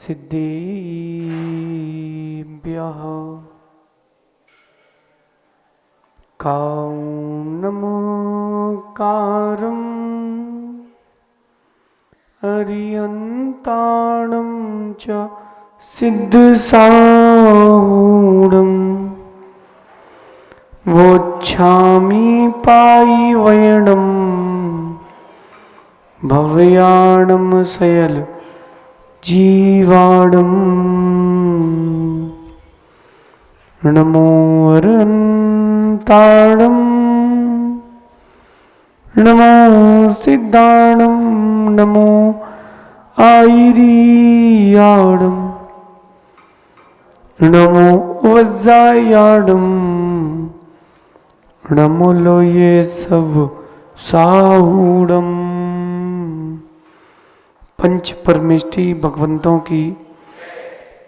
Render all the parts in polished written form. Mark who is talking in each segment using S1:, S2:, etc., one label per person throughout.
S1: सिद्धेभ्यः कारणमकारम् अरियन्ताणं च सिद्धसाहूढम् वोच्छामि पायिवयणम् भव्याणं सयल जीवाणम् नमो अरन्ताणं नमो सिद्धाणं नमो आयिरीयाणं नमो वज्रायाणं नमो लोये सब साहूढ़म। पंच परमेष्टि भगवंतों की,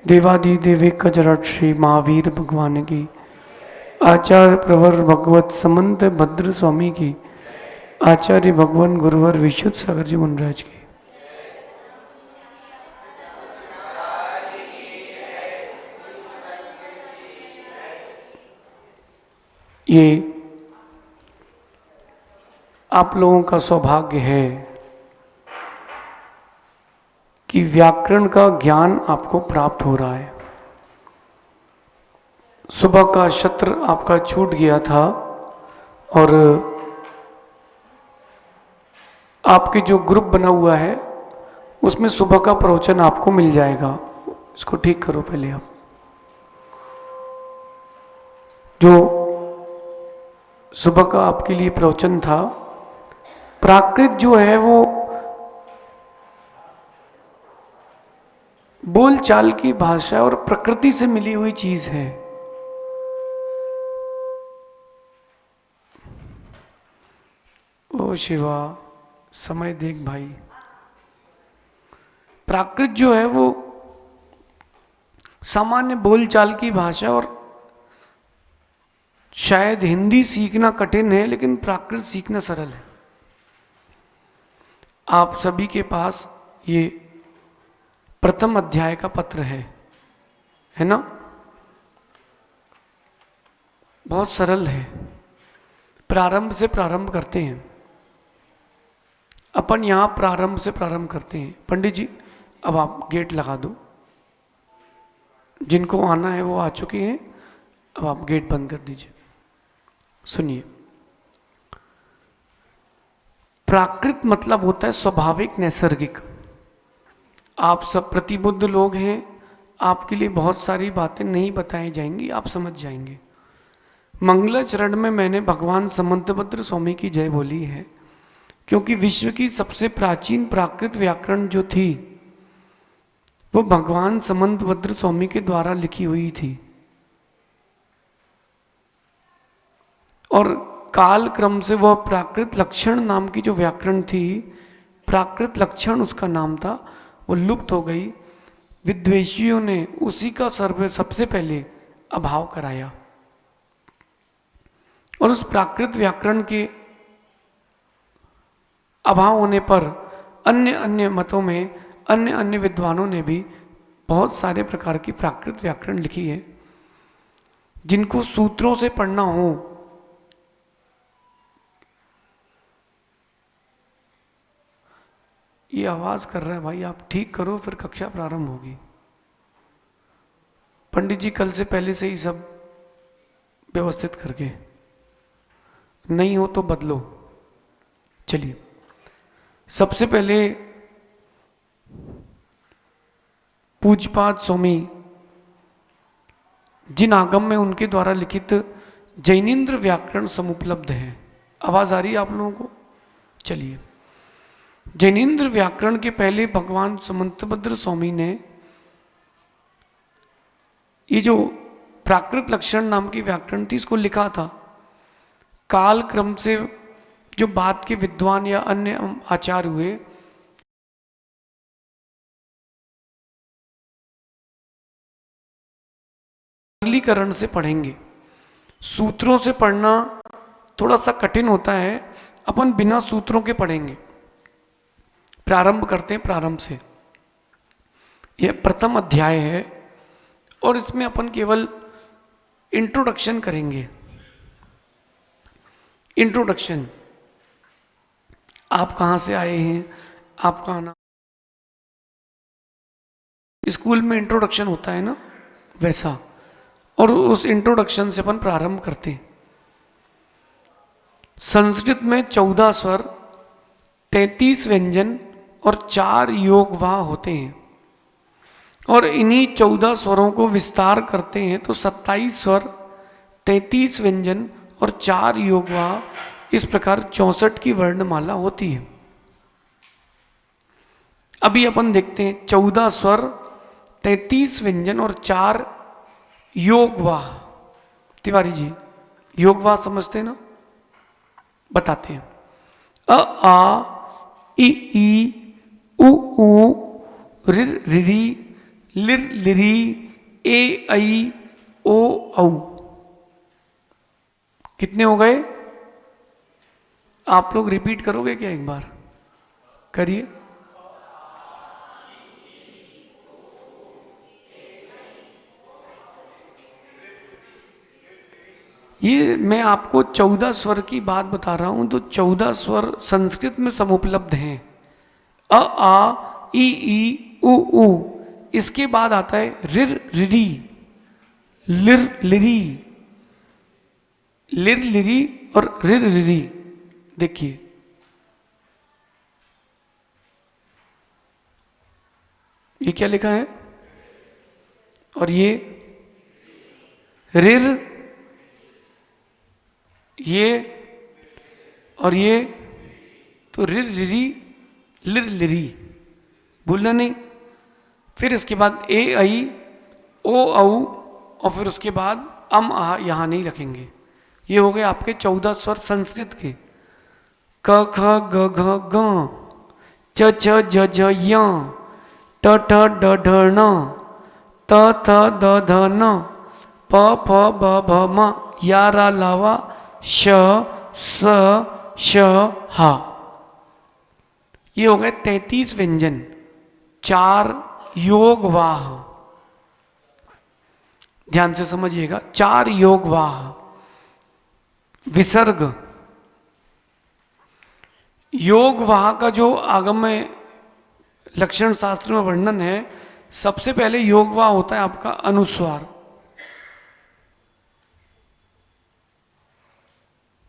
S1: देवादिदेव कजरट श्री महावीर भगवान की, आचार्य प्रवर भगवत समंत भद्र स्वामी की, आचार्य भगवान गुरुवर विशुद्ध सागर जी मुनराज की। ये आप लोगों का सौभाग्य है कि व्याकरण का ज्ञान आपको प्राप्त हो रहा है। सुबह का सत्र आपका छूट गया था और आपके जो ग्रुप बना हुआ है उसमें सुबह का प्रवचन आपको मिल जाएगा। इसको ठीक करो पहले आप। जो सुबह का आपके लिए प्रवचन था, प्राकृत जो है वो बोलचाल की भाषा और प्रकृति से मिली हुई चीज है। ओ शिवा, समय देख भाई। प्राकृत जो है वो सामान्य बोलचाल की भाषा, और शायद हिंदी सीखना कठिन है लेकिन प्राकृत सीखना सरल है। आप सभी के पास ये प्रथम अध्याय का पत्र है ना? बहुत सरल है। प्रारंभ से प्रारंभ करते हैं अपन। यहां प्रारंभ से प्रारंभ करते हैं। पंडित जी अब आप गेट लगा दो। जिनको आना है वो आ चुके हैं, अब आप गेट बंद कर दीजिए। सुनिए, प्राकृत मतलब होता है स्वाभाविक, नैसर्गिक। आप सब प्रतिबुद्ध लोग हैं, आपके लिए बहुत सारी बातें नहीं बताई जाएंगी, आप समझ जाएंगे। मंगलाचरण में मैंने भगवान समंतभद्र स्वामी की जय बोली है, क्योंकि विश्व की सबसे प्राचीन प्राकृत व्याकरण जो थी वो भगवान समंतभद्र स्वामी के द्वारा लिखी हुई थी। और काल क्रम से वह प्राकृत लक्षण नाम की जो व्याकरण थी, प्राकृत लक्षण उसका नाम था, वो लुप्त हो गई। विद्वेषियों ने उसी का सबसे पहले अभाव कराया और उस प्राकृत व्याकरण के अभाव होने पर अन्य अन्य मतों में अन्य अन्य विद्वानों ने भी बहुत सारे प्रकार की प्राकृत व्याकरण लिखी है। जिनको सूत्रों से पढ़ना हो, ये आवाज कर रहा है भाई, आप ठीक करो फिर कक्षा प्रारंभ होगी। पंडित जी कल से पहले से ही सब व्यवस्थित करके, नहीं हो तो बदलो। चलिए, सबसे पहले पूज्यपाद स्वामी जिन आगम में उनके द्वारा लिखित जैनेन्द्र व्याकरण समुपलब्ध है। आवाज आ रही है आप लोगों को? चलिए, जैनेन्द्र व्याकरण के पहले भगवान समंतभद्र स्वामी ने ये जो प्राकृत लक्षण नाम की व्याकरण थी इसको लिखा था। काल क्रम से जो बाद के विद्वान या अन्य आचार्य हुए, सरलीकरण से पढ़ेंगे। सूत्रों से पढ़ना थोड़ा सा कठिन होता है, अपन बिना सूत्रों के पढ़ेंगे। प्रारंभ करते हैं प्रारंभ से। यह प्रथम अध्याय है और इसमें अपन केवल इंट्रोडक्शन करेंगे। इंट्रोडक्शन, आप कहाँ से आए हैं, आपका नाम, स्कूल में इंट्रोडक्शन होता है ना वैसा, और उस इंट्रोडक्शन से अपन प्रारंभ करते हैं। संस्कृत में 14 स्वर, 33 व्यंजन और 4 योगवाह होते हैं, और इन्हीं 14 स्वरों को विस्तार करते हैं तो 27 स्वर, 33 व्यंजन और 4 योगवाह, इस प्रकार 64 की वर्णमाला होती है। अभी अपन देखते हैं 14 स्वर, 33 व्यंजन और 4 योगवाह। तिवारी जी, योगवाह समझते हैं ना? बताते हैं। अ आ इ ई उ ऊ ऋ ऋ लिर लिरी ए ऐ ओ औ। कितने हो गए? आप लोग रिपीट करोगे क्या? एक बार करिए। ये मैं आपको 14 स्वर की बात बता रहा हूं, तो 14 स्वर संस्कृत में समुपलब्ध हैं। अ आ इ ई उ ऊ, इसके बाद आता है रिर रिरी, लिर लिरी, लिर लिरी और रिर रिरी। देखिए ये क्या लिखा है, और ये रिर, ये और ये, तो रिर रिरी लिर लिरी, भूलना नहीं। फिर इसके बाद ए आई ओ औ, और फिर उसके बाद अम आ यहाँ नहीं रखेंगे। ये हो गए आपके 14 स्वर संस्कृत के। क ख ग घ ग, च छ ज झ य, ट ठ ड ढ ण, त थ द ध न, प फ ब भ म, या रा लावा, श स श हा। ये हो गए 33 व्यंजन, 4 योगवाह। ध्यान से समझिएगा, 4 योगवाह। विसर्ग, योगवाह का जो आगम लक्षण शास्त्र में वर्णन है, सबसे पहले योगवाह होता है आपका अनुस्वार।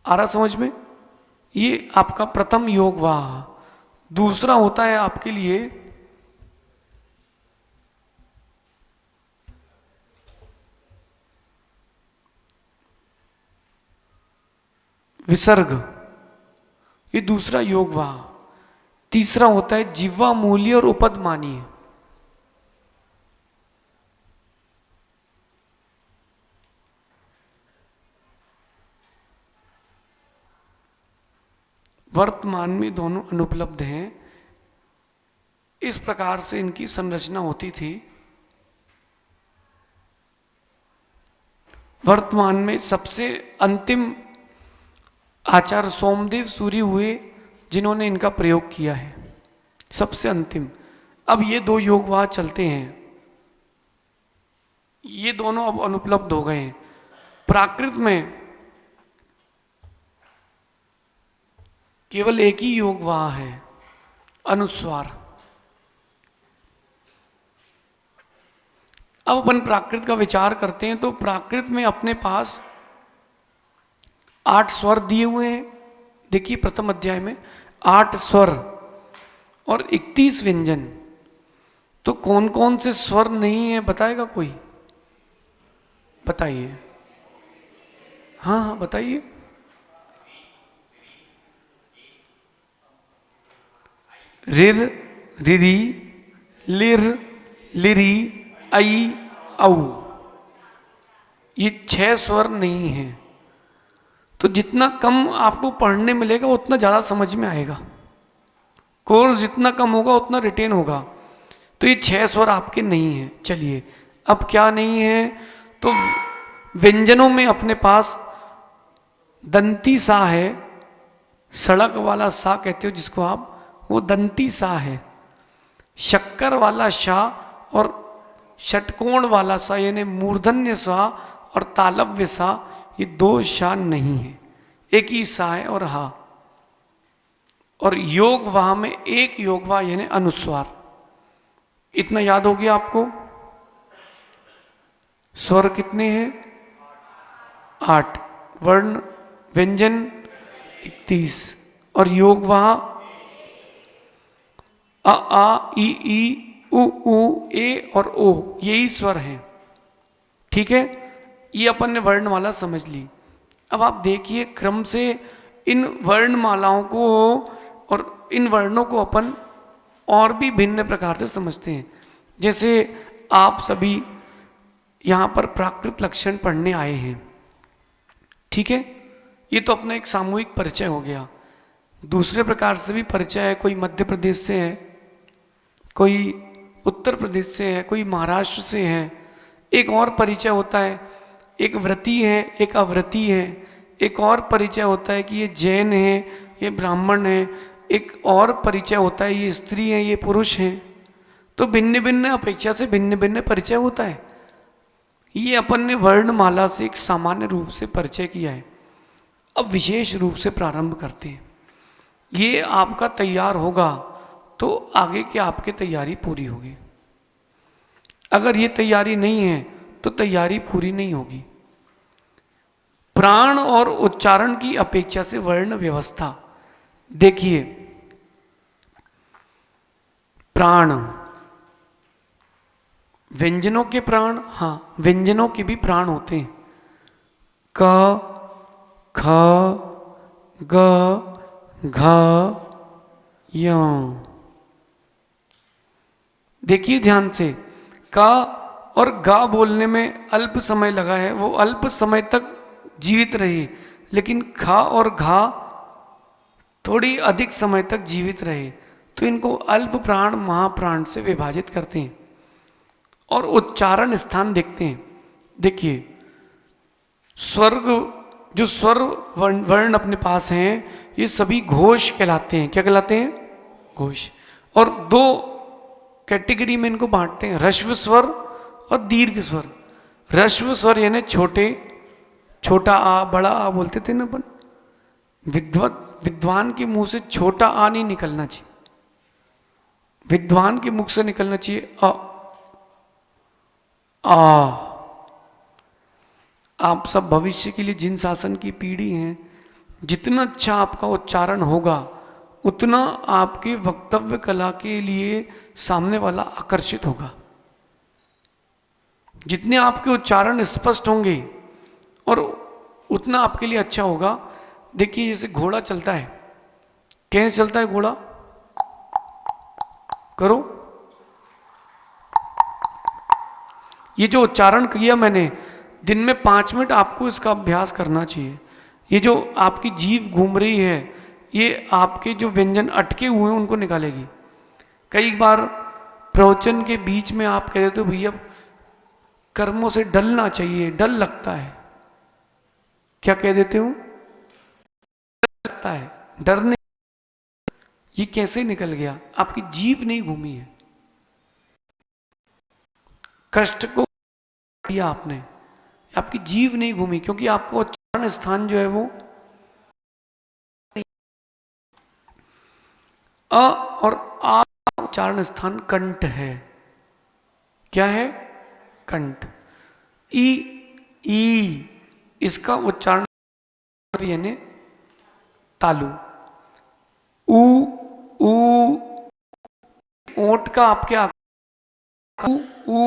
S1: आ रहा समझ में? ये आपका प्रथम योगवाह। दूसरा होता है आपके लिए विसर्ग, ये दूसरा योगवाह। तीसरा होता है जिह्वा मूल्य और उपदमानीय। वर्तमान में दोनों अनुपलब्ध हैं। इस प्रकार से इनकी संरचना होती थी। वर्तमान में सबसे अंतिम आचार्य सोमदेव सूरी हुए जिन्होंने इनका प्रयोग किया है, सबसे अंतिम। अब ये 2 योगवाह चलते हैं, ये दोनों अब अनुपलब्ध हो गए हैं। प्राकृत में केवल एक ही योगवाह है, अनुस्वार। अब अपन प्राकृत का विचार करते हैं, तो प्राकृत में अपने पास 8 स्वर दिए हुए हैं। देखिए प्रथम अध्याय में 8 स्वर और 31 व्यंजन। तो कौन कौन से स्वर नहीं है बताएगा कोई? बताइए। हाँ हाँ बताइए। रिर रिरी लिर लिरी ऐ औ, ये 6 स्वर नहीं है। तो जितना कम आपको पढ़ने मिलेगा उतना ज़्यादा समझ में आएगा। कोर्स जितना कम होगा उतना रिटेन होगा। तो ये 6 स्वर आपके नहीं हैं। चलिए अब क्या नहीं है, तो व्यंजनों में अपने पास दंती सा है, सड़क वाला सा कहते हो जिसको आप, वो दंती सा है। शक्कर वाला शा और षटकोण वाला सा यानी मूर्धन्य सा और तालव्य सा, ये दो सा नहीं है, एक ही सा है और हा। और योग वाह में एक योग वाह यानी अनुस्वार। इतना याद हो गया आपको? स्वर कितने हैं? 8। वर्ण व्यंजन 31 और योग वहां अ आ ई उ ए और ओ, यही स्वर हैं। ठीक है, ये अपन ने वर्णमाला समझ ली। अब आप देखिए क्रम से इन वर्णमालाओं को और इन वर्णों को अपन और भी भिन्न प्रकार से समझते हैं। जैसे आप सभी यहाँ पर प्राकृत लक्षण पढ़ने आए हैं, ठीक है, ये तो अपना एक सामूहिक परिचय हो गया। दूसरे प्रकार से भी परिचय है, कोई मध्य प्रदेश से है, कोई उत्तर प्रदेश से है, कोई महाराष्ट्र से है। एक और परिचय होता है, एक व्रती है, एक अव्रती है। एक और परिचय होता है कि ये जैन है, ये ब्राह्मण है। एक और परिचय होता है ये स्त्री है, ये पुरुष है। तो भिन्न भिन्न अपेक्षा से भिन्न भिन्न परिचय होता है। ये अपन ने वर्णमाला से एक सामान्य रूप से परिचय किया है। अब विशेष रूप से प्रारंभ करते हैं। ये आपका तैयार होगा तो आगे की आपकी तैयारी पूरी होगी। अगर ये तैयारी नहीं है तो तैयारी पूरी नहीं होगी। प्राण और उच्चारण की अपेक्षा से वर्ण व्यवस्था देखिए। प्राण, व्यंजनों के प्राण, हाँ व्यंजनों के भी प्राण होते हैं। क, ख, ग, घ, य। देखिए ध्यान से, का और गा बोलने में अल्प समय लगा है, वो अल्प समय तक जीवित रहे। लेकिन खा और घा थोड़ी अधिक समय तक जीवित रहे, तो इनको अल्प प्राण महाप्राण से विभाजित करते हैं। और उच्चारण स्थान देखते हैं। देखिए स्वर्ग, जो स्वर वर्ण अपने पास हैं, ये सभी घोष कहलाते हैं। क्या कहलाते हैं? घोष। और दो कैटेगरी में इनको बांटते हैं, ह्रस्व स्वर और दीर्घ स्वर। ह्रस्व स्वर यानी छोटे, छोटा आ, बड़ा आ बोलते थे ना अपन। विद्वान के मुंह से छोटा आ नहीं निकलना चाहिए, विद्वान के मुख से निकलना चाहिए अ, आ। आप सब भविष्य के लिए जिन शासन की पीढ़ी हैं, जितना अच्छा आपका उच्चारण होगा उतना आपके वक्तव्य कला के लिए सामने वाला आकर्षित होगा। जितने आपके उच्चारण स्पष्ट होंगे और उतना आपके लिए अच्छा होगा। देखिए जैसे घोड़ा चलता है, कैसे चलता है घोड़ा? करो, ये जो उच्चारण किया मैंने, दिन में 5 मिनट आपको इसका अभ्यास करना चाहिए। ये जो आपकी जीभ घूम रही है, ये आपके जो व्यंजन अटके हुए हैं उनको निकालेगी। कई बार प्रवचन के बीच में आप कह देते हो भैया कर्मों से डलना चाहिए, डर लगता है। क्या कह देते हो? लगता है, डरने। ये कैसे निकल गया? आपकी जीभ नहीं घूमी है, कष्ट को दिया आपने, आपकी जीभ नहीं घूमी, क्योंकि आपको उच्चारण स्थान जो है वो अ और आ उच्चारण स्थान कंठ है। क्या है? कंठ। ई, ई इसका उच्चारण यानी तालु। ऊ, ऊ ओंठ का आपके ऊ, ऊ,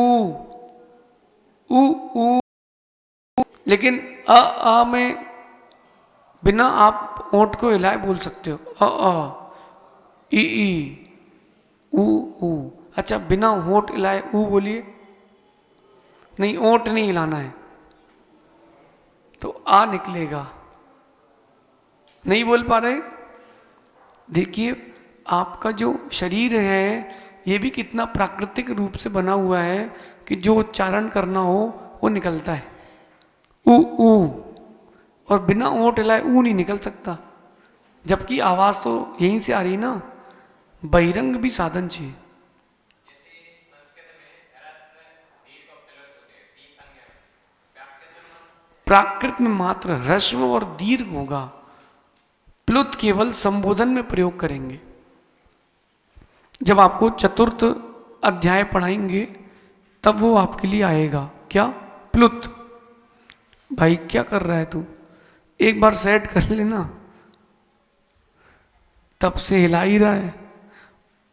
S1: ऊ, ऊ। लेकिन अ में बिना आप ओंठ को हिलाए बोल सकते हो। अ, ई, ऊ, ऊ। अच्छा बिना होंठ हिलाए ऊ बोलिए। नहीं, ओंठ नहीं हिलाना है तो आ निकलेगा। नहीं बोल पा रहे? देखिए आपका जो शरीर है ये भी कितना प्राकृतिक रूप से बना हुआ है कि जो उच्चारण करना हो वो निकलता है। ऊ, ऊ। और बिना ओंठ हिलाए ऊ नहीं निकल सकता, जबकि आवाज तो यहीं से आ रही ना। बहिरंग भी साधन चाहिए। प्राकृत में मात्र ह्रस्व और दीर्घ होगा, प्लुत केवल संबोधन में प्रयोग करेंगे। जब आपको चतुर्थ अध्याय पढ़ाएंगे तब वो आपके लिए आएगा। क्या? प्लुत। भाई क्या कर रहा है तू, एक बार सेट कर लेना, तब से हिला ही रहा है।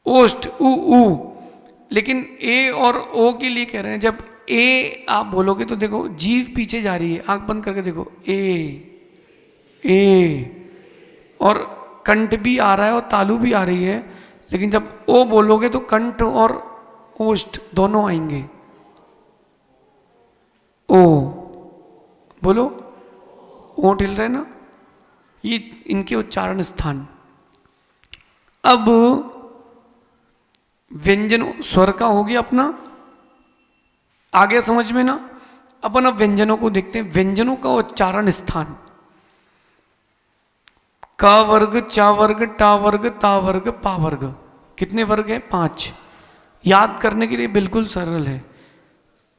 S1: ओष्ठ उ ऊ, लेकिन ए और ओ के लिए कह रहे हैं। जब ए आप बोलोगे तो देखो जीभ पीछे जा रही है, आंख बंद करके देखो, ए और कंठ भी आ रहा है और तालु भी आ रही है, लेकिन जब ओ बोलोगे तो कंठ और ओष्ठ दोनों आएंगे। ओ बोलो, ओंठ हिल रहे ना, ये इनके उच्चारण स्थान। अब व्यंजन स्वर का हो गया अपना, आगे समझ में ना। अपन अब व्यंजनों को देखते हैं, व्यंजनों का उच्चारण स्थान। क वर्ग, च वर्ग, टा वर्ग, ता वर्ग, पा वर्ग। कितने वर्ग हैं? 5। याद करने के लिए बिल्कुल सरल है।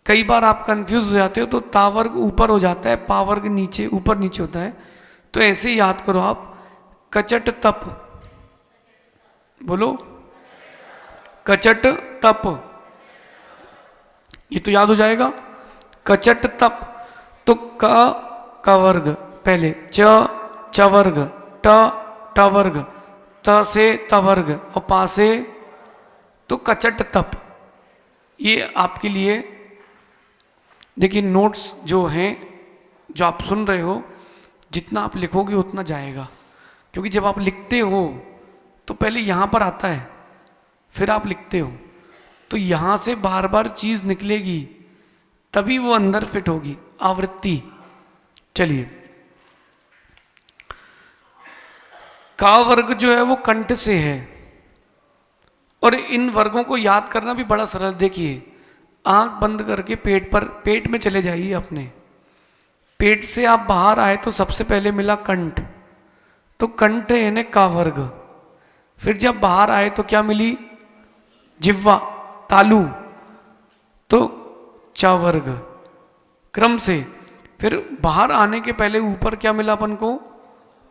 S1: कई बार आप कंफ्यूज हो जाते हो, तो ता वर्ग ऊपर हो जाता है, पा वर्ग नीचे, ऊपर नीचे होता है, तो ऐसे ही याद करो आप। कचट तप, बोलो कचट तप, ये तो याद हो जाएगा। कचट तप, तो क वर्ग पहले, च वर्ग, ट वर्ग, त से त वर्ग और पा से, तो कचट तप। ये आपके लिए देखिए नोट्स जो हैं, जो आप सुन रहे हो, जितना आप लिखोगे उतना जाएगा, क्योंकि जब आप लिखते हो तो पहले यहाँ पर आता है, फिर आप लिखते हो, तो यहाँ से बार बार चीज़ निकलेगी, तभी वो अंदर फिट होगी, आवृत्ति। चलिए, का वर्ग जो है वो कंठ से है, और इन वर्गों को याद करना भी बड़ा सरल। देखिए, आंख बंद करके पेट में चले जाइए अपने। पेट से आप बाहर आए तो सबसे पहले मिला कंठ, तो कंठ यानी का वर्ग। फिर जब बाहर आए तो क्या मिली? जिह्वा, तालु, तो च वर्ग क्रम से। फिर बाहर आने के पहले ऊपर क्या मिला अपन को?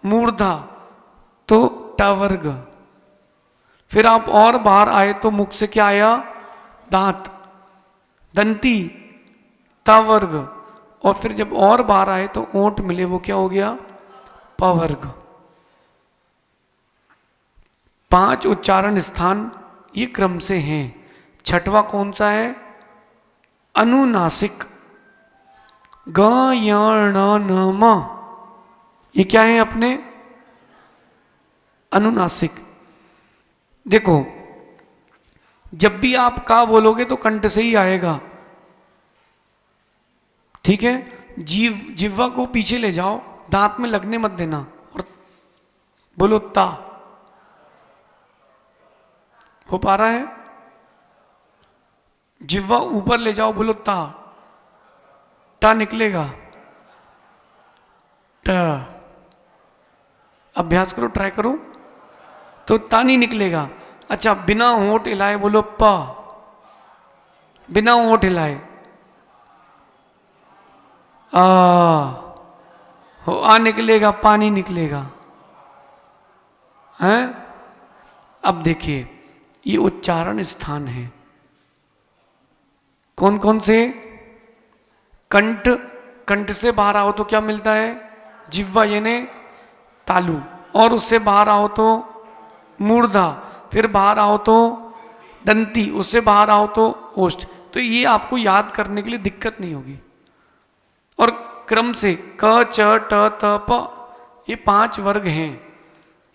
S1: मूर्धा, तो ट वर्ग। फिर आप और बाहर आए तो मुख से क्या आया? दांत, दंती, ता वर्ग। और फिर जब और बाहर आए तो ओंठ मिले, वो क्या हो गया? प वर्ग। 5 उच्चारण स्थान ये क्रम से हैं। छठवां कौन सा है? अनुनासिक। ग य ण न म, ये क्या है अपने? अनुनासिक। देखो, जब भी आप का बोलोगे तो कंठ से ही आएगा, ठीक है। जिह्वा को पीछे ले जाओ, दांत में लगने मत देना, और बोलो ता। हो पा रहा है? जिह्वा ऊपर ले जाओ, बोलो ता, टा निकलेगा, ट। अभ्यास करो, ट्राई करो, तो ता नहीं निकलेगा। अच्छा, बिना होंठ हिलाए बोलो प, बिना होंठ हिलाए आ, हो आ निकलेगा, पानी निकलेगा, हैं? अब देखिए, ये उच्चारण स्थान है कौन कौन से? कंठ, कंठ से बाहर आओ तो क्या मिलता है? जिह्वा यानी तालु, और उससे बाहर आओ तो मूर्धा, फिर बाहर आओ तो दंती, उससे बाहर आओ तो ओष्ठ। तो ये आपको याद करने के लिए दिक्कत नहीं होगी। और क्रम से क च ट त प, ये 5 वर्ग हैं।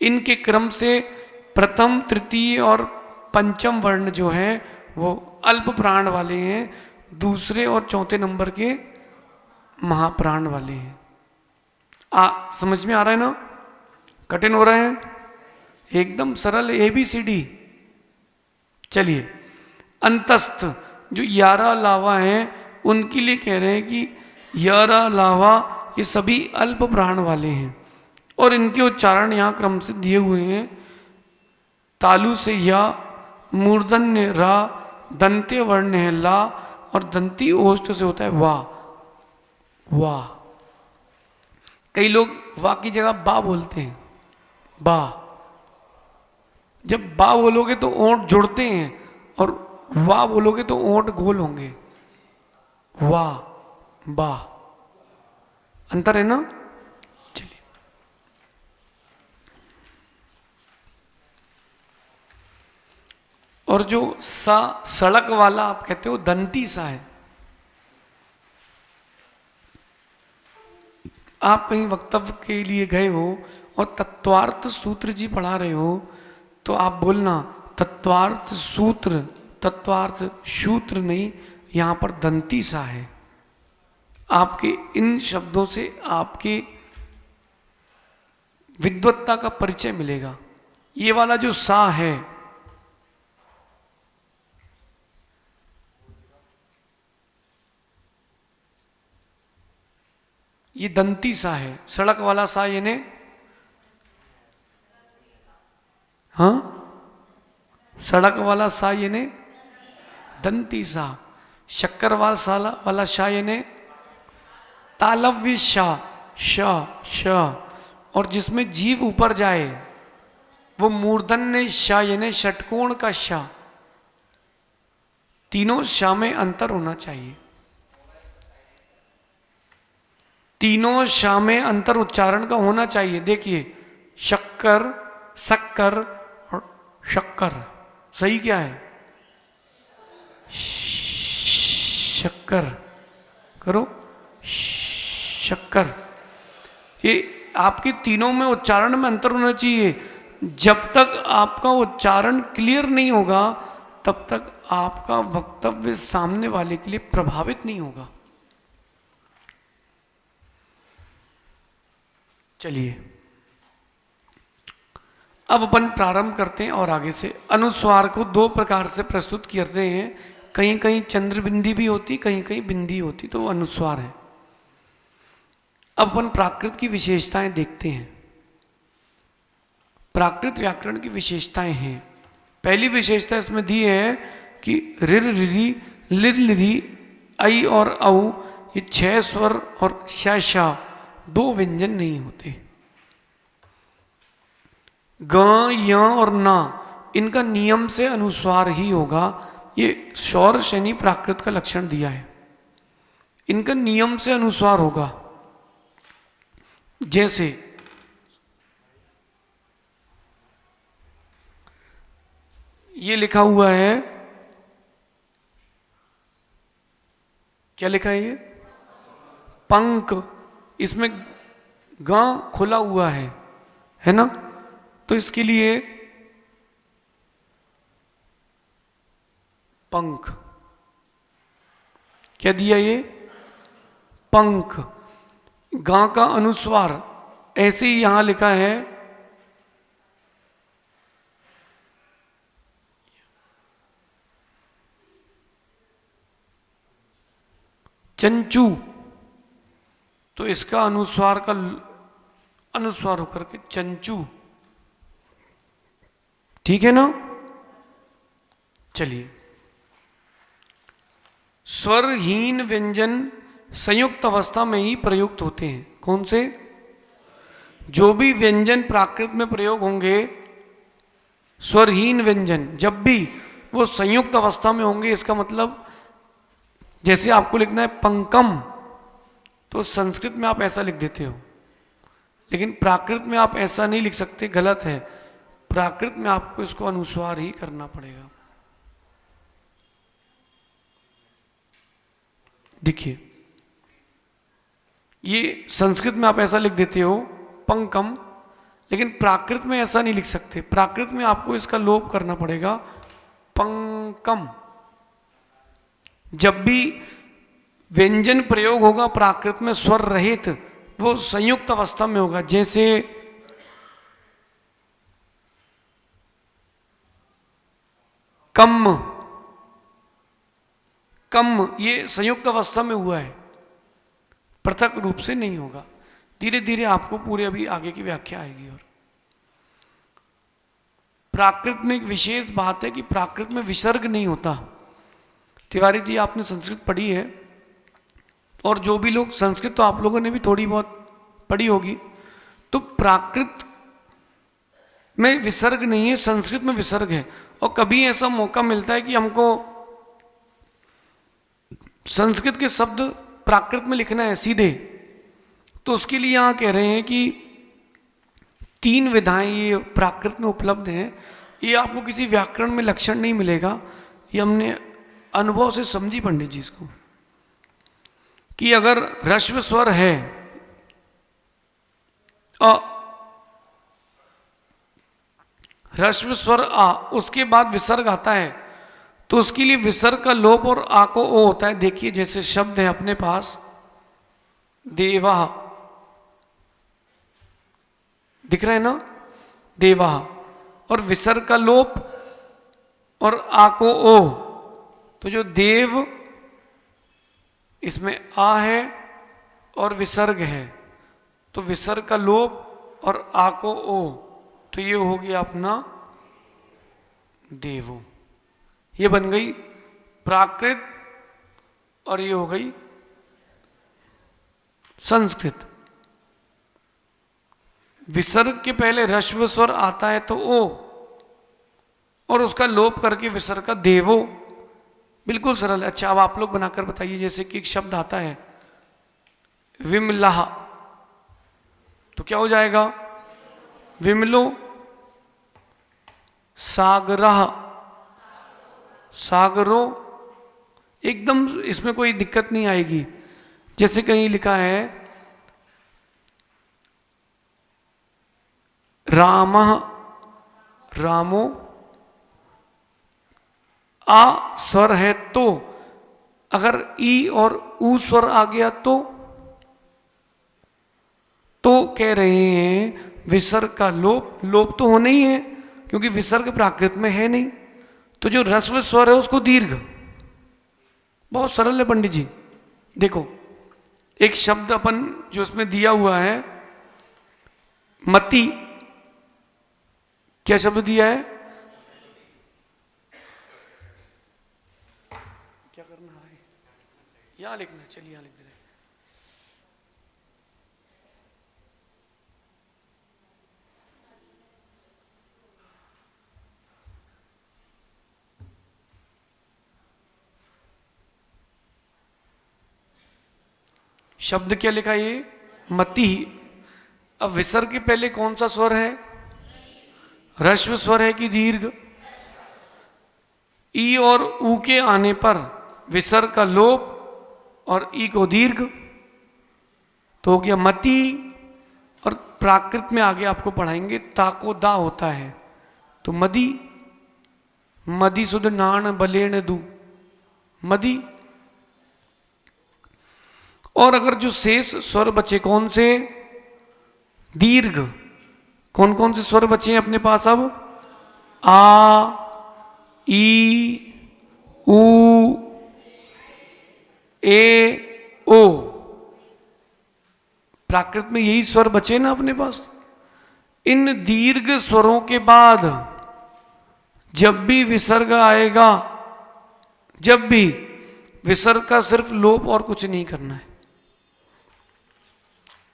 S1: इनके क्रम से प्रथम, तृतीय और पंचम वर्ण जो है वो अल्प प्राण वाले हैं, दूसरे और चौथे नंबर के महाप्राण वाले हैं। समझ में आ रहा है ना? कठिन हो रहा है? एकदम सरल, ABCD। चलिए, अंतस्थ जो 11 लावा हैं, उनके लिए कह रहे हैं कि 11 लावा ये सभी अल्प प्राण वाले हैं, और इनके उच्चारण यहाँ क्रम से दिए हुए हैं। तालु से या, मूर्धन्य रा, दंत्य वर्ण है ला, और दंती ओष्ठ से होता है वाह। वाह, कई लोग वाह की जगह बा बोलते हैं, बा। जब बा बोलोगे तो ओंठ जुड़ते हैं, और वाह बोलोगे तो ओंठ गोल होंगे। वाह, बा, अंतर है ना। चलिए, और जो सा सड़क वाला आप कहते हो, दंती सा है। आप कहीं वक्तव्य के लिए गए हो और तत्वार्थ सूत्र जी पढ़ा रहे हो, तो आप बोलना तत्वार्थ सूत्र, तत्वार्थ सूत्र नहीं, यहां पर दंती सा है। आपके इन शब्दों से आपके विद्वत्ता का परिचय मिलेगा। ये वाला जो सा है, ये दंती सा है। सड़क वाला सा यानी, हाँ, सड़क वाला सा यानी दंती सा। शक्कर वाला शा यानी तालव्य शा, श। और जिसमें जीव ऊपर जाए वो मूर्धन्य शा यानी षटकोण का शा। तीनों शा में अंतर होना चाहिए। तीनों शा में अंतर उच्चारण का होना चाहिए। देखिए, शक्कर, शक्कर और शक्कर, सही क्या है? शक्कर करो, शक्कर। ये आपके तीनों में उच्चारण में अंतर होना चाहिए। जब तक आपका उच्चारण क्लियर नहीं होगा, तब तक आपका वक्तव्य सामने वाले के लिए प्रभावित नहीं होगा। चलिए, अब अपन प्रारंभ करते हैं और आगे से। अनुस्वार को दो प्रकार से प्रस्तुत करते हैं। कहीं कहीं चंद्र बिंदी भी होती, कहीं कहीं बिंदी होती, तो वो अनुस्वार है। अब अपन प्राकृत की विशेषताएं देखते हैं। प्राकृत व्याकरण की विशेषताएं हैं। पहली विशेषता इसमें दी है कि रिर रिरी, लिर लिरी, आई और औ, ये 6 स्वर और शा 2 व्यंजन नहीं होते। ग, य और ना, इनका नियम से अनुस्वार ही होगा। ये शौर शनि प्राकृत का लक्षण दिया है, इनका नियम से अनुस्वार होगा। जैसे ये लिखा हुआ है, क्या लिखा है ये? पंक। इसमें ग खुला हुआ है ना, तो इसके लिए पंख। क्या दिया ये? पंख। गा का अनुस्वार ऐसे ही यहां लिखा है, चंचू। तो इसका अनुस्वार का अनुस्वार होकर के चंचू। ठीक है ना। चलिए, स्वरहीन व्यंजन संयुक्त अवस्था में ही प्रयुक्त होते हैं। कौन से? जो भी व्यंजन प्राकृत में प्रयोग होंगे, स्वरहीन व्यंजन जब भी वो संयुक्त अवस्था में होंगे, इसका मतलब जैसे आपको लिखना है पंकम, तो संस्कृत में आप ऐसा लिख देते हो, लेकिन प्राकृत में आप ऐसा नहीं लिख सकते, गलत है। प्राकृत में आपको इसको अनुस्वार ही करना पड़ेगा। देखिए, ये संस्कृत में आप ऐसा लिख देते हो पंकम, लेकिन प्राकृत में ऐसा नहीं लिख सकते। प्राकृत में आपको इसका लोप करना पड़ेगा, पंकम। जब भी व्यंजन प्रयोग होगा प्राकृत में स्वर रहित, वो संयुक्त अवस्था में होगा। जैसे कम, कम, ये संयुक्त अवस्था में हुआ है, पृथक रूप से नहीं होगा। धीरे धीरे आपको पूरे अभी आगे की व्याख्या आएगी। और प्राकृत में एक विशेष बात है कि प्राकृत में विसर्ग नहीं होता। तिवारी जी, आपने संस्कृत पढ़ी है, और जो भी लोग संस्कृत तो आप लोगों ने भी थोड़ी बहुत पढ़ी होगी। तो प्राकृत में विसर्ग नहीं है, संस्कृत में विसर्ग है। और कभी ऐसा मौका मिलता है कि हमको संस्कृत के शब्द प्राकृत में लिखना है सीधे, तो उसके लिए यहाँ कह रहे हैं कि 3 विधाएं ये प्राकृत में उपलब्ध हैं। ये आपको किसी व्याकरण में लक्षण नहीं मिलेगा, ये हमने अनुभव से समझी पंडित जी इसको, कि अगर ह्रस्व स्वर है ह्रस्व स्वर आ, उसके बाद विसर्ग आता है, तो उसके लिए विसर्ग का लोप और आ को ओ होता है। देखिए जैसे शब्द है अपने पास देवा, दिख रहा है ना, देवा, और विसर्ग का लोप और आ को ओ, तो जो देव इसमें आ है और विसर्ग है, तो विसर्ग का लोप और आ को ओ, तो ये हो गया अपना देवो। ये बन गई प्राकृत और ये हो गई संस्कृत। विसर्ग के पहले ह्रस्व स्वर आता है तो ओ, और उसका लोप करके विसर्ग का देवो, बिल्कुल सरल है। अच्छा अब आप लोग बनाकर बताइए, जैसे कि एक शब्द आता है विमलाह, तो क्या हो जाएगा, विमलो, सागरह, सागरो, एकदम इसमें कोई दिक्कत नहीं आएगी। जैसे कहीं लिखा है रामः, रामो, आ स्वर है तो, अगर ई और ऊ स्वर आ गया तो कह रहे हैं विसर्ग का लोप, लोप तो होना ही है क्योंकि विसर्ग प्राकृत में है नहीं, तो जो ह्रस्व स्वर है उसको दीर्घ। बहुत सरल है पंडित जी। देखो एक शब्द अपन जो इसमें दिया हुआ है मति, क्या शब्द दिया है, क्या करना है, यहां लिखना, चलिए यहां लिख दे रहे। शब्द क्या लिखा ये, मति। अब विसर्ग के पहले कौन सा स्वर है, ह्रस्व स्वर है कि दीर्घ, ई और ऊ के आने पर विसर्ग का लोप और ई को दीर्घ, तो हो गया मति। और प्राकृत में आगे आपको पढ़ाएंगे ताको दा होता है, तो मदी, मदी सुध नाण बलेण दू, मदी। और अगर जो शेष स्वर बचे कौन से, दीर्घ, कौन कौन से स्वर बचे हैं अपने पास अब, आ, ई, ऊ, ए, ओ, प्राकृत में यही स्वर बचे ना अपने पास। इन दीर्घ स्वरों के बाद जब भी विसर्ग आएगा, जब भी विसर्ग का सिर्फ लोप और कुछ नहीं करना है।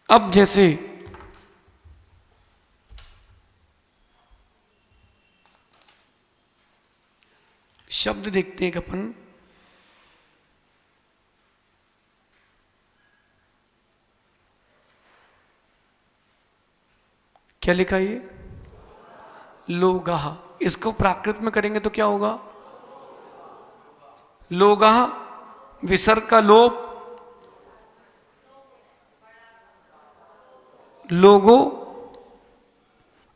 S1: अब जैसे शब्द देखते हैं कि अपन, क्या लिखा है ये, लोगाह। इसको प्राकृत में करेंगे तो क्या होगा, लोगाह, विसर्ग का लोप, लोगो।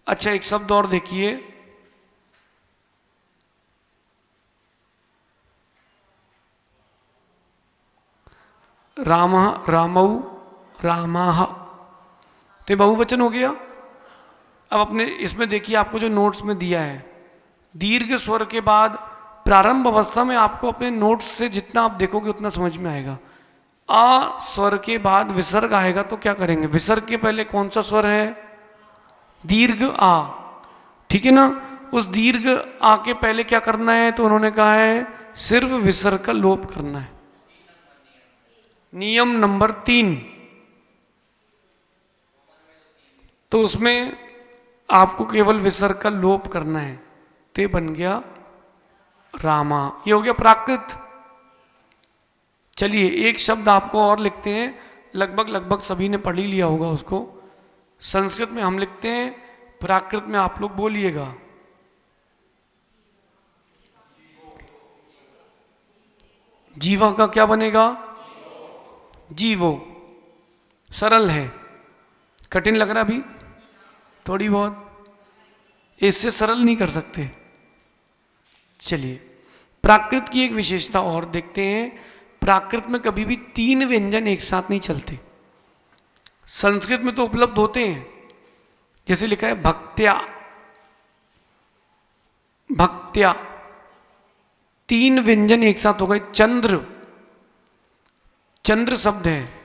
S1: अच्छा एक शब्द और देखिए, राम, रामऊ, रामाह, तो बहुवचन हो गया। अब अपने इसमें देखिए आपको जो नोट्स में दिया है, दीर्घ स्वर के बाद प्रारंभ अवस्था में आपको अपने नोट्स से जितना आप देखोगे उतना समझ में आएगा। आ स्वर के बाद विसर्ग आएगा तो क्या करेंगे, विसर्ग के पहले कौन सा स्वर है, दीर्घ आ, ठीक है ना। उस दीर्घ आ के पहले क्या करना है, तो उन्होंने कहा है सिर्फ विसर्ग का लोप करना है। नियम नंबर 3, तो उसमें आपको केवल विसर्ग का लोप करना है, ते बन गया रामा। ये हो गया प्राकृत। चलिए एक शब्द आपको और लिखते हैं, लगभग सभी ने पढ़ ही लिया होगा उसको। संस्कृत में हम लिखते हैं, प्राकृत में आप लोग बोलिएगा। जीवा का क्या बनेगा? जीवो। सरल है, कठिन लग रहा अभी थोड़ी बहुत, इससे सरल नहीं कर सकते। चलिए प्राकृत की एक विशेषता और देखते हैं। प्राकृत में कभी भी 3 व्यंजन एक साथ नहीं चलते। संस्कृत में तो उपलब्ध होते हैं, जैसे लिखा है भक्त्या, भक्त्या 3 व्यंजन एक साथ हो गए। चंद्र, चंद्र शब्द है,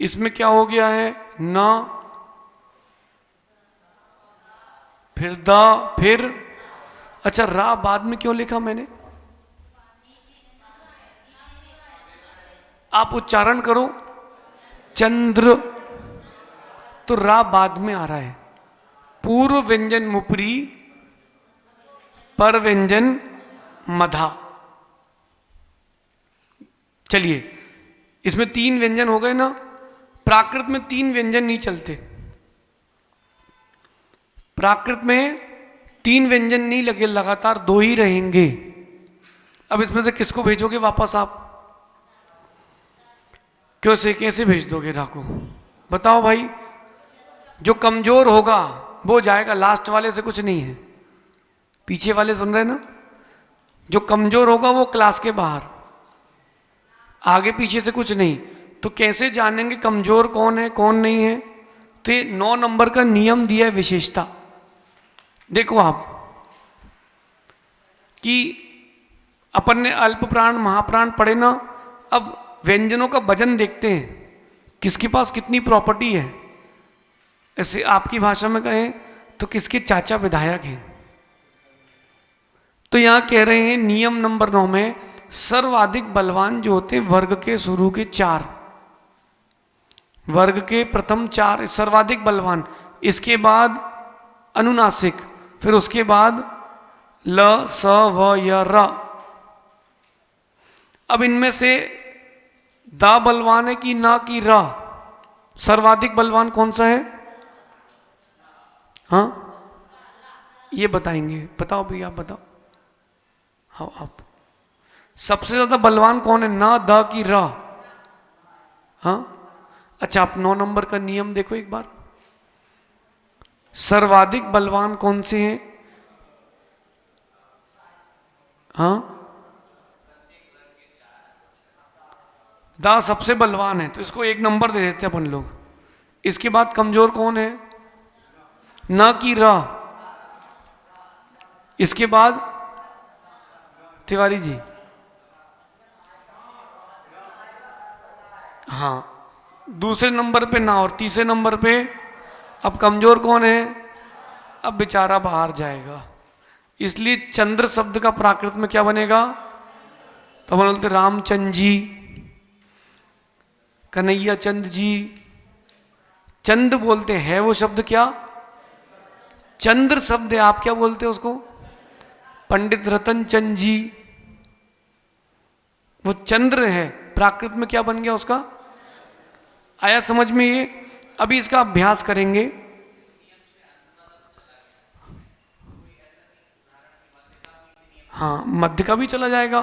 S1: इसमें क्या हो गया है? न, फिर द, फिर अच्छा रा बाद में क्यों लिखा मैंने? आप उच्चारण करो, चंद्र, तो रा बाद में आ रहा है। पूर्व व्यंजन मुपरी, पर व्यंजन मधा। चलिए इसमें 3 व्यंजन हो गए ना। प्राकृत में 3 व्यंजन नहीं चलते। प्राकृत में 3 व्यंजन नहीं लगे, लगातार 2 ही रहेंगे। अब इसमें से किसको भेजोगे वापस आप? क्यों से कैसे भेज दोगे राको? बताओ भाई। जो कमजोर होगा वो जाएगा, लास्ट वाले से कुछ नहीं है। पीछे वाले सुन रहे ना? जो कमजोर होगा वो क्लास के बाहर, आगे पीछे से कुछ नहीं। तो कैसे जानेंगे कमजोर कौन है कौन नहीं है? तो ये 9 नंबर का नियम दिया है, विशेषता। देखो आप कि अपन ने अल्प प्राण महाप्राण पढ़े ना। अब व्यंजनों का वजन देखते हैं, किसके पास कितनी प्रॉपर्टी है। ऐसे आपकी भाषा में कहें तो किसके चाचा विधायक हैं। तो यहां कह रहे हैं नियम नंबर 9 में, सर्वाधिक बलवान जो होते हैं वर्ग के शुरू के 4, वर्ग के प्रथम 4 सर्वाधिक बलवान, इसके बाद अनुनासिक, फिर उसके बाद ल, स, व, य, र। अब इनमें से दा बलवान है कि ना कि रा? सर्वाधिक बलवान कौन सा है? हाँ ये बताएंगे, बताओ भैया आप बताओ। हाँ आप, सबसे ज्यादा बलवान कौन है, ना दा की रा? हाँ अच्छा, आप 9 नंबर का नियम देखो एक बार। सर्वाधिक बलवान कौन से हैं? हाँ दा सबसे बलवान है, तो इसको 1 नंबर दे देते हैं अपन लोग। इसके बाद कमजोर कौन है? ना की रा। इसके बाद तिवारी जी, हाँ दूसरे नंबर पे ना, और तीसरे नंबर पे अब कमजोर कौन है? अब बेचारा बाहर जाएगा। इसलिए चंद्र शब्द का प्राकृत में क्या बनेगा? तो हम बोलते रामचंद्र जी, कन्हैया चंद जी। चंद बोलते हैं वो शब्द क्या? चंद्र शब्द है, आप क्या बोलते हैं उसको? पंडित रतन चंद जी, वो चंद्र है। प्राकृत में क्या बन गया उसका? आया समझ में ये? अभी इसका अभ्यास करेंगे। हाँ मध्य का भी चला जाएगा।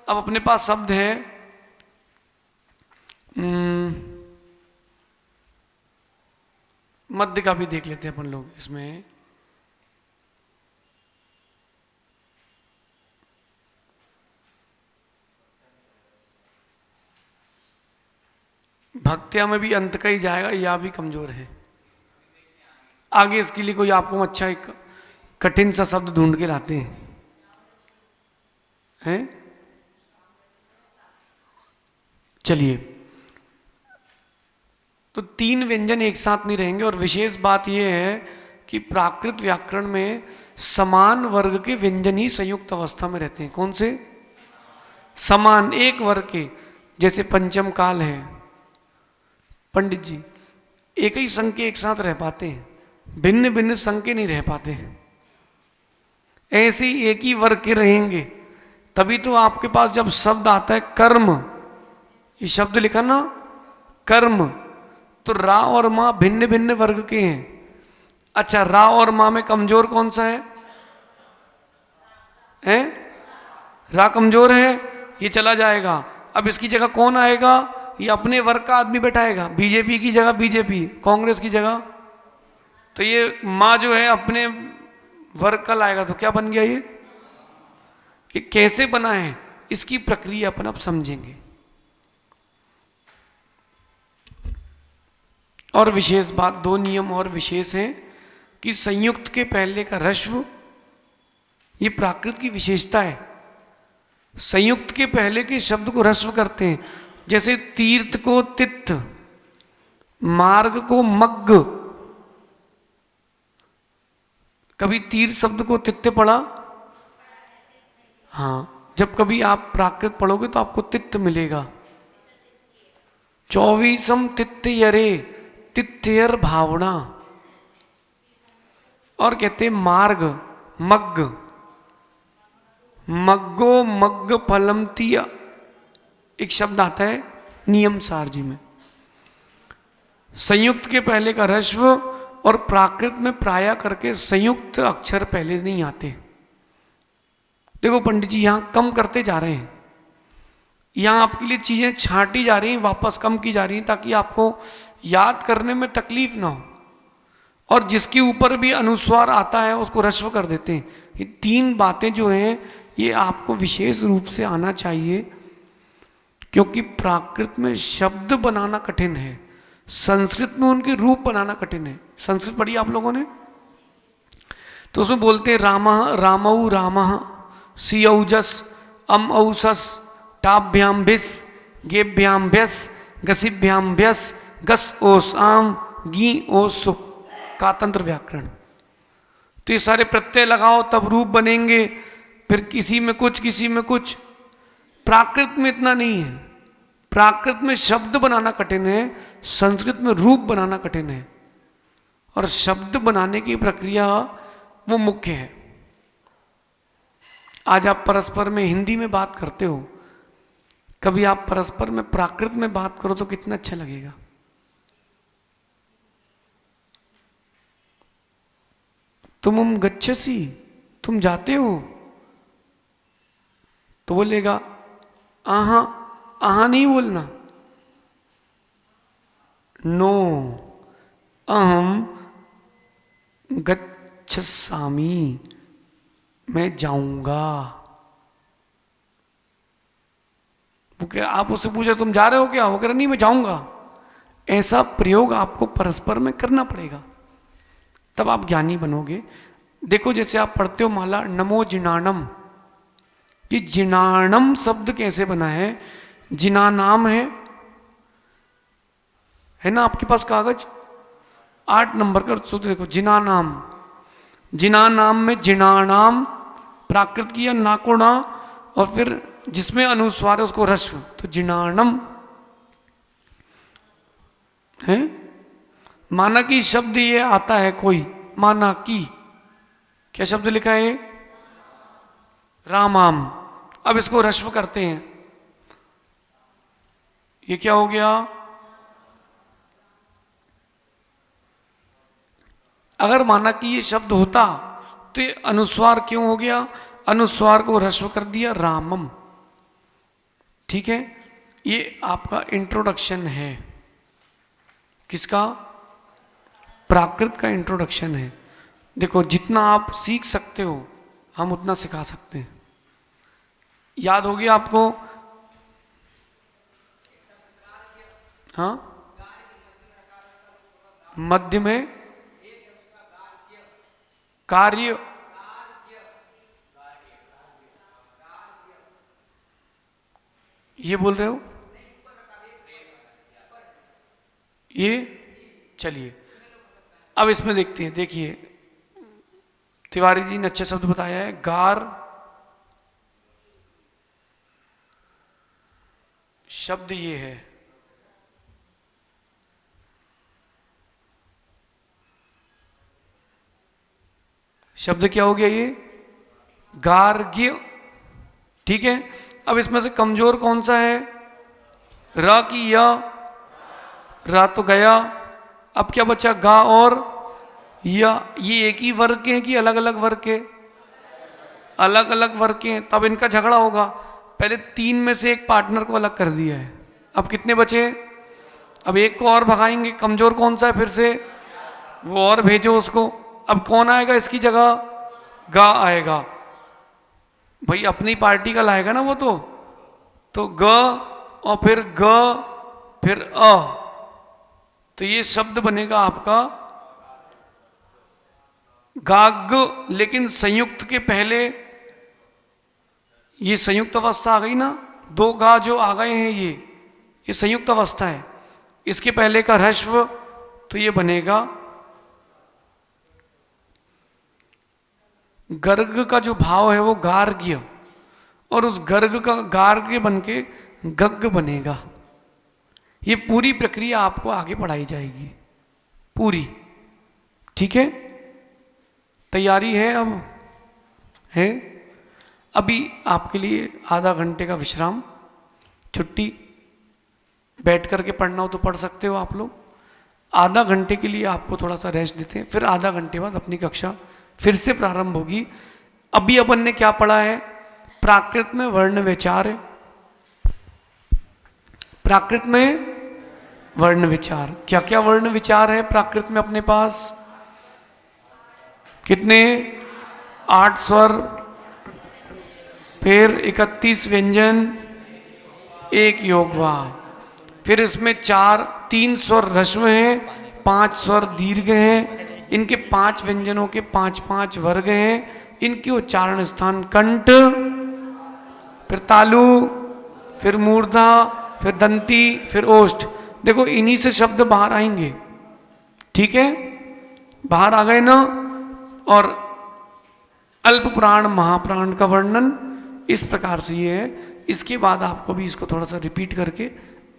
S1: अब अपने पास शब्द है मध्य का भी देख लेते हैं अपन लोग। इसमें भक्त्या में भी अंत का ही जाएगा, या भी कमजोर है। आगे इसके लिए कोई आपको अच्छा एक कठिन सा शब्द ढूंढ के लाते हैं? चलिए, तो 3 व्यंजन एक साथ नहीं रहेंगे। और विशेष बात यह है कि प्राकृत व्याकरण में समान वर्ग के व्यंजन ही संयुक्त अवस्था में रहते हैं। कौन से? समान एक वर्ग के, जैसे पंचम काल है, पंडित जी, एक ही संघ के एक साथ रह पाते हैं, भिन्न भिन्न संघ के नहीं रह पाते। ऐसे ही एक ही वर्ग के रहेंगे, तभी तो आपके पास जब शब्द आता है कर्म, ये शब्द लिखा ना कर्म, तो रा और माँ भिन्न भिन्न वर्ग के हैं। अच्छा, रा और माँ में कमजोर कौन सा है? हैं? रा कमजोर है, ये चला जाएगा। अब इसकी जगह कौन आएगा? ये अपने वर्ग का आदमी बैठाएगा, बीजेपी की जगह बीजेपी, कांग्रेस की जगह। तो ये माँ जो है अपने वर्ग का लाएगा, तो क्या बन गया ये कैसे बना है, इसकी प्रक्रिया अपन अब समझेंगे। और विशेष बात, दो नियम और विशेष हैं कि संयुक्त के पहले का ह्रस्व, ये प्राकृत की विशेषता है। संयुक्त के पहले के शब्द को ह्रस्व करते हैं, जैसे तीर्थ को तित्थ, मार्ग को मग्ग। कभी तीर्थ शब्द को तित्ते पढ़ा? हाँ, जब कभी आप प्राकृत पढ़ोगे तो आपको तित्त मिलेगा। 24 तित्यरे, तित्यर भावना। और कहते हैं मार्ग, मग्ग, मग्गो मग्ग फलम तिया, एक शब्द आता है नियम सार जी में। संयुक्त के पहले का ह्रस्व, और प्राकृत में प्राय करके संयुक्त अक्षर पहले नहीं आते। देखो पंडित जी यहां कम करते जा रहे हैं, यहां आपके लिए चीजें छांटी जा रही हैं, वापस कम की जा रही हैं, ताकि आपको याद करने में तकलीफ ना हो। और जिसके ऊपर भी अनुस्वार आता है उसको ह्रस्व कर देते हैं। ये तीन बातें जो हैं ये आपको विशेष रूप से आना चाहिए, क्योंकि प्राकृत में शब्द बनाना कठिन है, संस्कृत में उनके रूप बनाना कठिन है। संस्कृत पढ़ी आप लोगों ने? तो उसमें बोलते हैं रामः रामौ रामः, सियौजस अम औसस, टाभ्याम भिस, गेभ्याम व्यस, गसिभ्याम व्यस, गस ओस आम, गी ओस सुप, का तंत्र व्याकरण। तो ये सारे प्रत्यय लगाओ तब रूप बनेंगे, फिर किसी में कुछ किसी में कुछ। प्राकृत में इतना नहीं है, प्राकृत में शब्द बनाना कठिन है, संस्कृत में रूप बनाना कठिन है। और शब्द बनाने की प्रक्रिया वो मुख्य है। आज आप परस्पर में हिंदी में बात करते हो, कभी आप परस्पर में प्राकृत में बात करो तो कितना अच्छा लगेगा। तुम गच्छसी, तुम जाते हो, तो बोलेगा आहा, आहा नहीं बोलना, नो, अहम गच्छसामि, मैं जाऊंगा। वो क्या, आप उससे पूछे तुम जा रहे हो क्या, वो कह रहा नहीं मैं जाऊंगा। ऐसा प्रयोग आपको परस्पर में करना पड़ेगा, तब आप ज्ञानी बनोगे। देखो जैसे आप पढ़ते हो माला नमो जिनाणम, ये जिनाणम शब्द कैसे बना है? जिना नाम है ना आपके पास कागज, 8 नंबर का सूत्र देखो, जिना नाम। जिना नाम में जिनाणाम प्राकृत की नाकोणा, और फिर जिसमें अनुस्वार है उसको ह्रस्व, तो जिनाणम है। माना कि शब्द ये आता है कोई, माना कि, क्या शब्द लिखा है? रामाम। अब इसको ह्रस्व करते हैं, ये क्या हो गया? अगर माना कि ये शब्द होता तो ये अनुस्वार क्यों हो गया? अनुस्वार को ह्रस्व कर दिया, रामम। ठीक है, ये आपका इंट्रोडक्शन है। किसका? प्राकृत का इंट्रोडक्शन है। देखो जितना आप सीख सकते हो हम उतना सिखा सकते हैं। याद हो गया आपको? हाँ, मध्य में कार्य, ये बोल रहे हो? ये चलिए अब इसमें देखते हैं। देखिए तिवारी जी ने अच्छे शब्द बताया है, गार शब्द ये है, शब्द क्या हो गया ये? गार्ग्य। ठीक है, अब इसमें से कमजोर कौन सा है? रा की या? रा तो गया, अब क्या बचा? गा और या। ये एक ही वर्ग के हैं कि अलग अलग वर्ग के? अलग अलग वर्ग के हैं, तब इनका झगड़ा होगा। पहले 3 में से एक पार्टनर को अलग कर दिया है, अब कितने बचे? अब एक को और भगाएंगे। कमजोर कौन सा है फिर से? वो और भेजो उसको। अब कौन आएगा इसकी जगह? गा आएगा। भाई अपनी पार्टी का लाएगा ना वो तो ग और फिर ग फिर अ, तो ये शब्द बनेगा आपका गाग। लेकिन संयुक्त के पहले ये संयुक्त अवस्था आ गई ना, 2 गा जो आ गए हैं ये संयुक्त अवस्था है। इसके पहले का ह्रस्व तो ये बनेगा गर्ग का जो भाव है वो गार्ग्य, और उस गर्ग का गार्ग्य बनके गग्ग बनेगा। ये पूरी प्रक्रिया आपको आगे पढ़ाई जाएगी पूरी। ठीक है, तैयारी है? अब है? अभी आपके लिए आधा घंटे का विश्राम, छुट्टी। बैठ करके पढ़ना हो तो पढ़ सकते हो आप लोग। आधा घंटे के लिए आपको थोड़ा सा रेस्ट देते हैं, फिर आधा घंटे बाद अपनी कक्षा फिर से प्रारंभ होगी। अभी अपन ने क्या पढ़ा है? प्राकृत में वर्ण विचार है। प्राकृत में वर्ण विचार, क्या क्या वर्ण विचार है प्राकृत में अपने पास? कितने? 8 स्वर, फिर 31 व्यंजन, 1 योगवाह, फिर इसमें 3 स्वर ह्रस्व हैं, 5 स्वर दीर्घ हैं। इनके 5 व्यंजनों के 5-5 वर्ग हैं। इनके उच्चारण स्थान कंठ, फिर तालु, फिर मूर्धा, फिर दंती, फिर ओष्ठ। देखो इन्हीं से शब्द बाहर आएंगे। ठीक है, बाहर आ गए ना। और अल्प प्राण महाप्राण का वर्णन इस प्रकार से ये है। इसके बाद आपको भी इसको थोड़ा सा रिपीट करके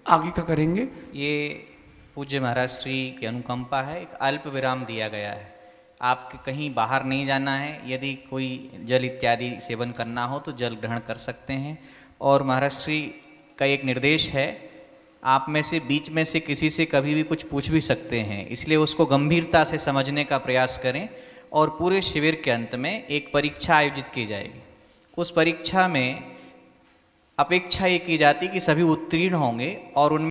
S1: आगे का करेंगे।
S2: ये पूज्य महाराज श्री की अनुकंपा है, एक अल्प विराम दिया गया है। आपके कहीं बाहर नहीं जाना है। यदि कोई जल इत्यादि सेवन करना हो तो जल ग्रहण कर सकते हैं। और महाराज श्री का एक निर्देश है, आप में से बीच में से किसी से कभी भी कुछ पूछ भी सकते हैं, इसलिए उसको गंभीरता से समझने का प्रयास करें। और पूरे शिविर के अंत में एक परीक्षा आयोजित की जाएगी। उस परीक्षा में अपेक्षा ये की जाती कि सभी उत्तीर्ण होंगे और उनमें